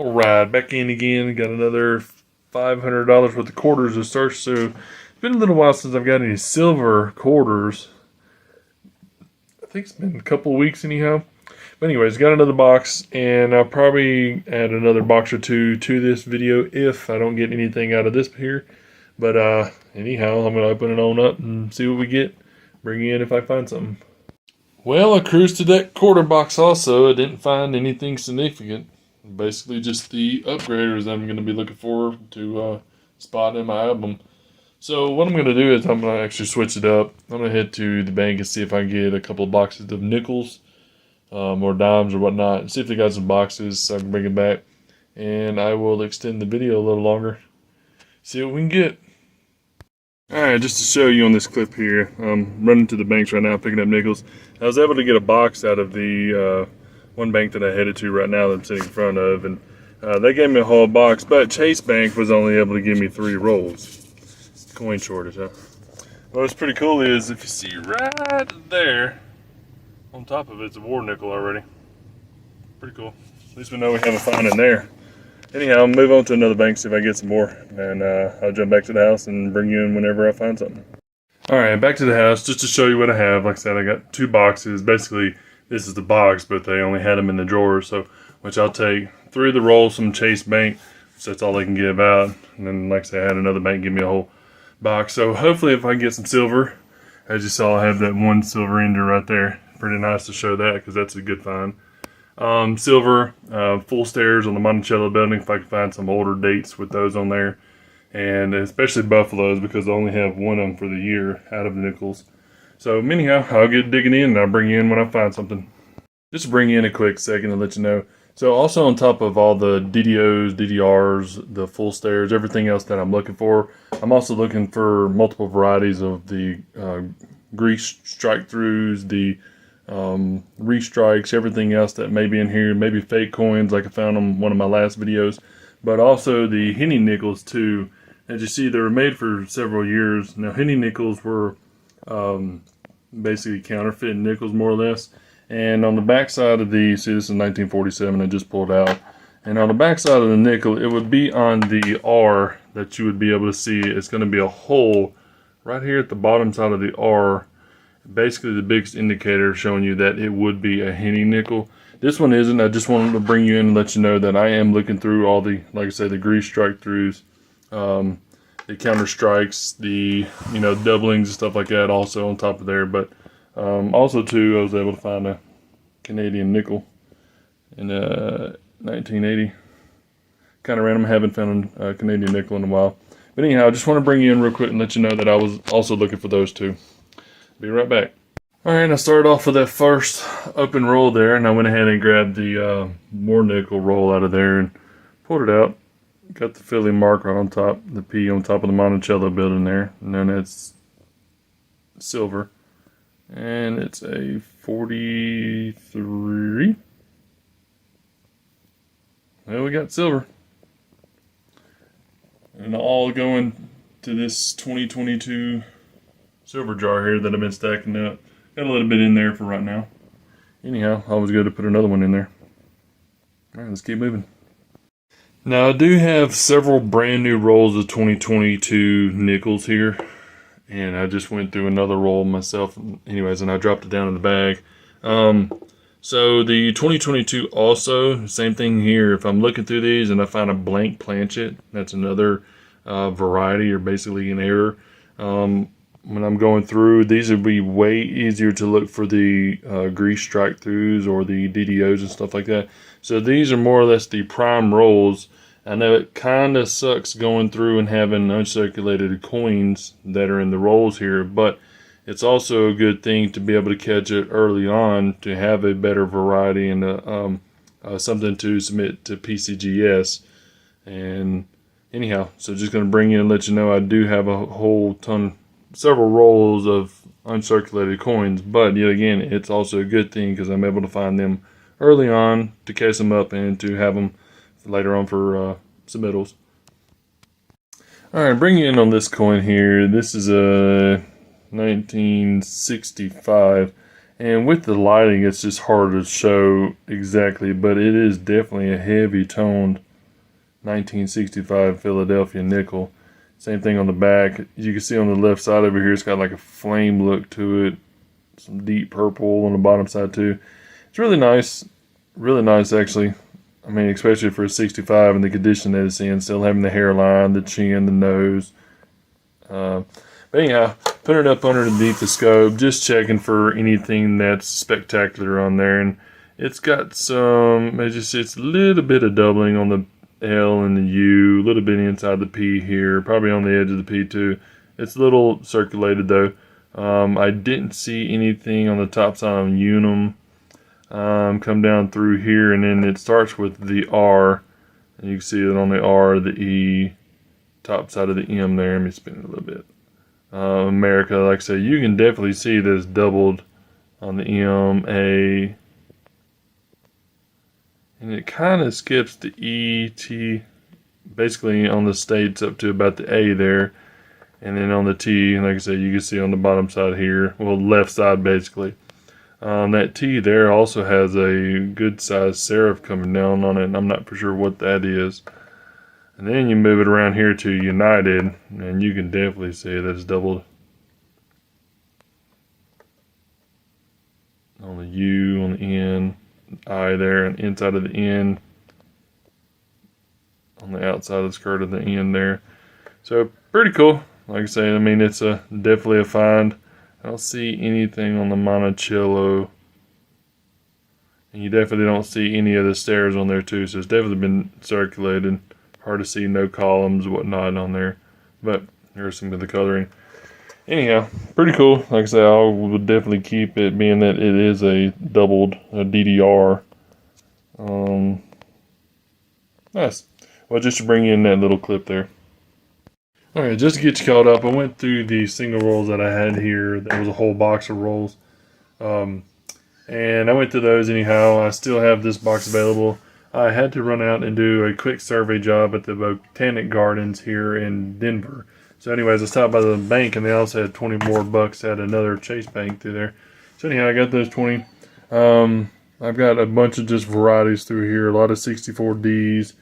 Alright, back in again. Got another $500 worth of quarters to search. So it's been a little while since I've got any silver quarters. I think it's been a couple of weeks anyhow. But anyways, got another box, and I'll probably add another box or two to this video if I don't get anything out of this here. But anyhow, I'm going to open it on up and see what we get. Bring in if I find something. Well, I cruised to that quarter box also. I didn't find anything significant. Basically just the upgraders I'm going to be looking for to spot in my album. So what I'm going to do is I'm going to actually switch it up. I'm going to head to the bank and see if I can get a couple of boxes of nickels or dimes or whatnot. And see if they got some boxes so I can bring it back. And I will extend the video a little longer. See what we can get. Alright, just to show you on this clip here, I'm running to the banks right now picking up nickels. I was able to get a box out of the one bank that I headed to right now that I'm sitting in front of, and they gave me a whole box, but Chase Bank was only able to give me 3 rolls. Coin shortage, huh? What's pretty cool is, if you see right there, on top of it's a war nickel already. Pretty cool. At least we know we have a find in there. Anyhow, I'll move on to another bank, see if I get some more, and I'll jump back to the house and bring you in whenever I find something. Alright, back to the house, just to show you what I have. Like I said, I got 2 boxes. Basically, this is the box, but they only had them in the drawer, so which I'll take 3 of the rolls from Chase Bank, so that's all they can give out. And then, like I said, I had another bank give me a whole box. So hopefully, if I can get some silver, as you saw, I have that 1 silver ender right there. Pretty nice to show that because that's a good find. Silver, full stairs on the Monticello building. If I can find some older dates with those on there, and especially buffaloes because I only have 1 of them for the year out of the nickels. So anyhow, I'll get digging in and I'll bring you in when I find something. Just to bring you in a quick second and let you know. So also on top of all the DDOs, DDRs, the full stairs, everything else that I'm looking for, I'm also looking for multiple varieties of the grease strike throughs, the restrikes, everything else that may be in here, maybe fake coins like I found on one of my last videos, but also the Henny nickels too. As you see, they were made for several years. Now Henny nickels were basically counterfeit nickels more or less, and on the back side of the, see, this is 1947, I just pulled out, and on the back side of the nickel it would be on the R that you would be able to see. It's going to be a hole right here at the bottom side of the R, basically the biggest indicator showing you that it would be a Henny nickel. This one isn't. I just wanted to bring you in and let you know that I am looking through all the, like I say, the grease strike throughs, the counter strikes, the doublings and stuff like that also on top of there. But also too, I was able to find a Canadian nickel in 1980. Kind of random. I haven't found a Canadian nickel in a while. But anyhow, I just want to bring you in real quick and let you know that I was also looking for those too. Be right back. Alright, I started off with that first open roll there, and I went ahead and grabbed the more nickel roll out of there and pulled it out. Got the Philly mark right on top, the P on top of the Monticello building there, and then it's silver. And it's a 43. Well, we got silver. And all going to this 2022 silver jar here that I've been stacking up. Got a little bit in there for right now. Anyhow, always good to put another one in there. Alright, let's keep moving. Now, I do have several brand new rolls of 2022 nickels here. And I just went through another roll myself. Anyways, and I dropped it down in the bag. So the 2022 also, same thing here. If I'm looking through these and I find a blank planchet, that's another variety or basically an error. When I'm going through, these would be way easier to look for the grease strike throughs or the DDOs and stuff like that. So these are more or less the prime rolls. I know it kind of sucks going through and having uncirculated coins that are in the rolls here, but it's also a good thing to be able to catch it early on to have a better variety and something to submit to PCGS. And anyhow, so just going to bring you and let you know I do have a whole ton, several rolls of uncirculated coins, but yet again, it's also a good thing because I'm able to find them early on to case them up and to have them later on for submittals. Alright, bring you in on this coin here. This is a 1965, and with the lighting it's just hard to show exactly, but it is definitely a heavy toned 1965 Philadelphia nickel. Same thing on the back. As you can see on the left side over here, it's got like a flame look to it. Some deep purple on the bottom side too. It's really nice actually. I mean, especially for a 65 and the condition that it's in, still having the hairline, the chin, the nose. But anyhow, put it up underneath the scope, just checking for anything that's spectacular on there. And it's got some, it's a little bit of doubling on the L and the U, a little bit inside the P here, probably on the edge of the P too. It's a little circulated though. I didn't see anything on the top side of Unum come down through here, and then it starts with the R, and you can see it on the R, the E, top side of the M there. Let me spin it a little bit. America, like I said, you can definitely see that it's doubled on the M, A, and it kind of skips the E, T, basically on the states up to about the A there, and then on the T, like I said, you can see on the bottom side here, well, left side basically. That T there also has a good sized serif coming down on it, and I'm not for sure what that is. And then you move it around here to United, and you can definitely see that it's doubled on the U, on the N, I there, and inside of the N, on the outside of the skirt of the N there. So pretty cool. Like I say, I mean, it's definitely a find. I don't see anything on the Monticello, and you definitely don't see any of the stairs on there too, so it's definitely been circulated. Hard to see, no columns, whatnot on there, but here's some of the coloring. Anyhow, pretty cool. Like I said, I would definitely keep it, being that it is a doubled DDR. Nice. Well, just to bring in that little clip there. Alright, just to get you caught up, I went through the single rolls that I had here. There was a whole box of rolls. And I went through those anyhow. I still have this box available. I had to run out and do a quick survey job at the Botanic Gardens here in Denver. So anyways, I stopped by the bank, and they also had 20 more bucks at another Chase Bank through there. So anyhow, I got those 20. I've got a bunch of just varieties through here. A lot of 64Ds.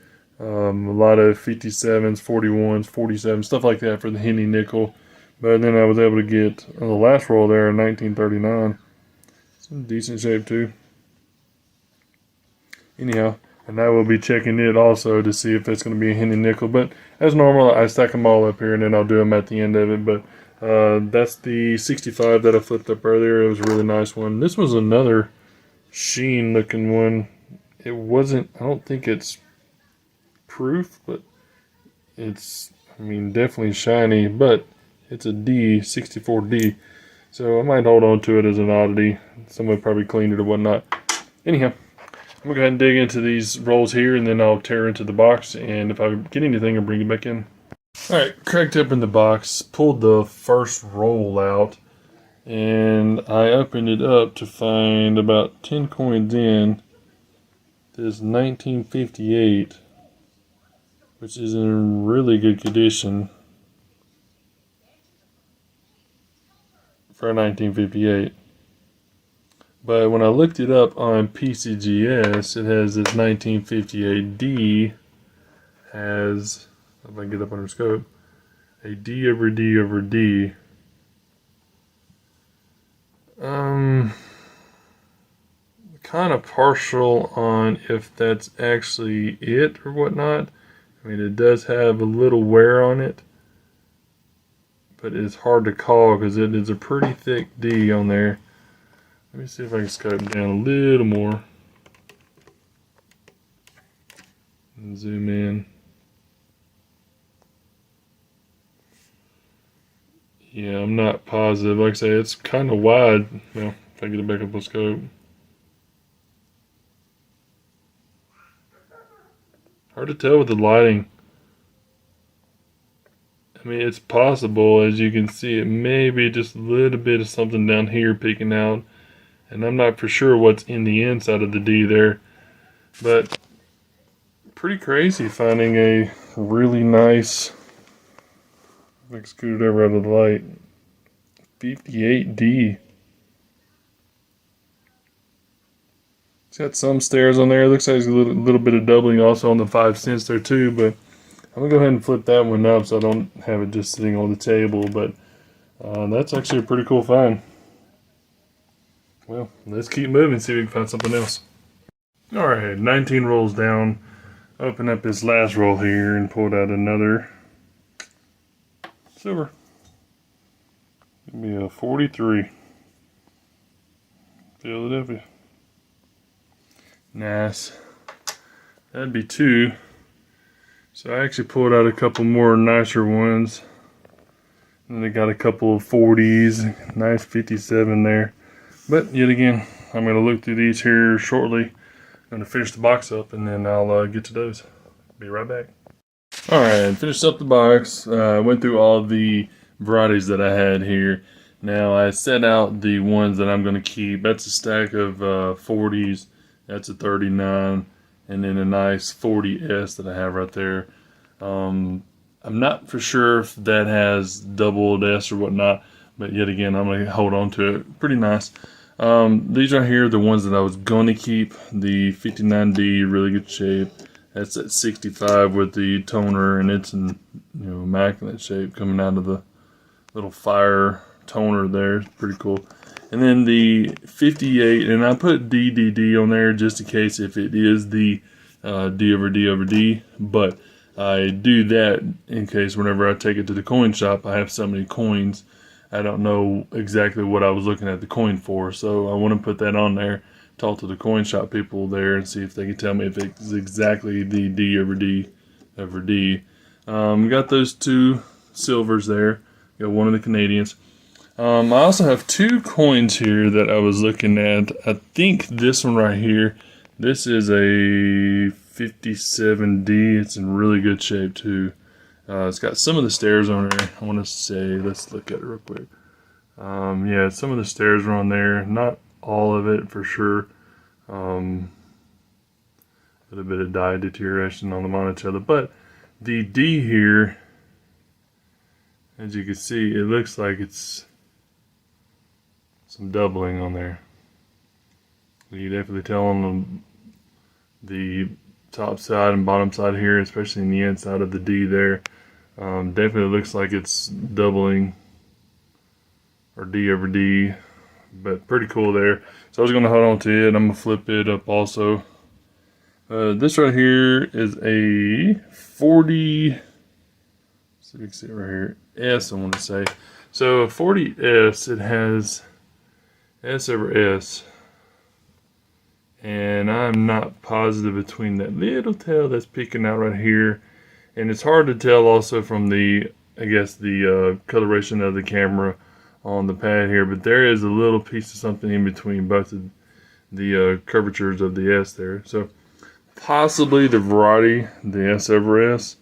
A lot of 57s, 41s, 47s, stuff like that for the Henny nickel. But then I was able to get the last roll there in 1939. It's in decent shape too. Anyhow, and I will be checking it also to see if it's going to be a Henny nickel. But as normal, I stack them all up here, and then I'll do them at the end of it. But that's the 65 that I flipped up earlier. It was a really nice one. This was another sheen looking one. It wasn't, I don't think it's proof, but it's, I mean, definitely shiny, but it's a D, 64D, so I might hold on to it as an oddity. Someone probably cleaned it or whatnot. Anyhow, I'm gonna go ahead and dig into these rolls here, and then I'll tear into the box, and if I get anything, I'll bring it back in. Alright, cracked open the box, pulled the first roll out, and I opened it up to find about 10 coins in this 1958, which is in really good condition for 1958. But when I looked it up on PCGS, it has this 1958D has, if I can get up under scope, a D over D over D. Kind of partial on if that's actually it or whatnot. I mean, it does have a little wear on it, but it's hard to call because it is a pretty thick D on there. Let me see if I can scope down a little more and zoom in. Yeah, I'm not positive. Like I say, it's kind of wide. Well, if I get it back up on scope. Hard to tell with the lighting. I mean, it's possible, as you can see, it may be just a little bit of something down here peeking out. And I'm not for sure what's in the inside of the D there. But pretty crazy finding a really nice, if I can scoot it over out of the light, 58D. got some stairs on there. It looks like there's a little bit of doubling also on the 5 cents there too, but I'm gonna go ahead and flip that one up so I don't have it just sitting on the table. But that's actually a pretty cool find. Well, let's keep moving, see if we can find something else. Alright, 19 rolls down. Open up this last roll here and pulled out another silver. Give me a 43. Philadelphia. Nice. That'd be 2. So I actually pulled out a couple more nicer ones. And they got a couple of 40s. Nice 57 there. But yet again, I'm going to look through these here shortly. I'm going to finish the box up and then I'll get to those. Be right back. Alright, finished up the box. Went through all the varieties that I had here. Now I set out the ones that I'm going to keep. That's a stack of 40s. That's a 39. And then a nice 40S that I have right there. I'm not for sure if that has double S or whatnot. But yet again, I'm going to hold on to it. Pretty nice. These right here are the ones that I was going to keep. The 59D, really good shape. That's at 65 with the toner, and it's in immaculate shape coming out of the little fire toner there. It's pretty cool. And then the 58, and I put DDD on there just in case if it is the D over D over D. But I do that in case whenever I take it to the coin shop, I have so many coins. I don't know exactly what I was looking at the coin for, so I want to put that on there, talk to the coin shop people there and see if they can tell me if it's exactly the D over D over D. Got those 2 silvers there. Got one of the Canadians. I also have 2 coins here that I was looking at. I think this one right here, this is a 57D. It's in really good shape too. It's got some of the stairs on there. I want to say, let's look at it real quick. Yeah, some of the stairs are on there. Not all of it for sure. A little bit of dye deterioration on the Monticello. But the D here, as you can see, it looks like it's some doubling on there. You definitely tell on the top side and bottom side here, especially in the inside of the D there. Definitely looks like it's doubling or D over D, but pretty cool there. So I was going to hold on to it. I'm going to flip it up also. This right here is a 40, so you can see it right here, S I want to say. So a 40S, it has S over S. And I'm not positive between that little tail that's peeking out right here. And it's hard to tell also from the, I guess, the coloration of the camera on the pad here. But there is a little piece of something in between both of the curvatures of the S there. So possibly the variety, the S over S.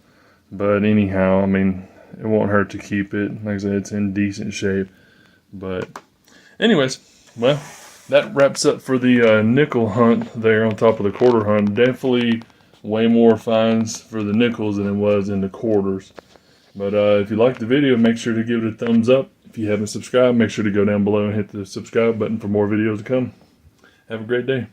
But anyhow, I mean, it won't hurt to keep it. Like I said, it's in decent shape. But anyways, well, that wraps up for the nickel hunt there on top of the quarter hunt. Definitely way more finds for the nickels than it was in the quarters. But if you liked the video, make sure to give it a thumbs up. If you haven't subscribed, make sure to go down below and hit the subscribe button for more videos to come. Have a great day.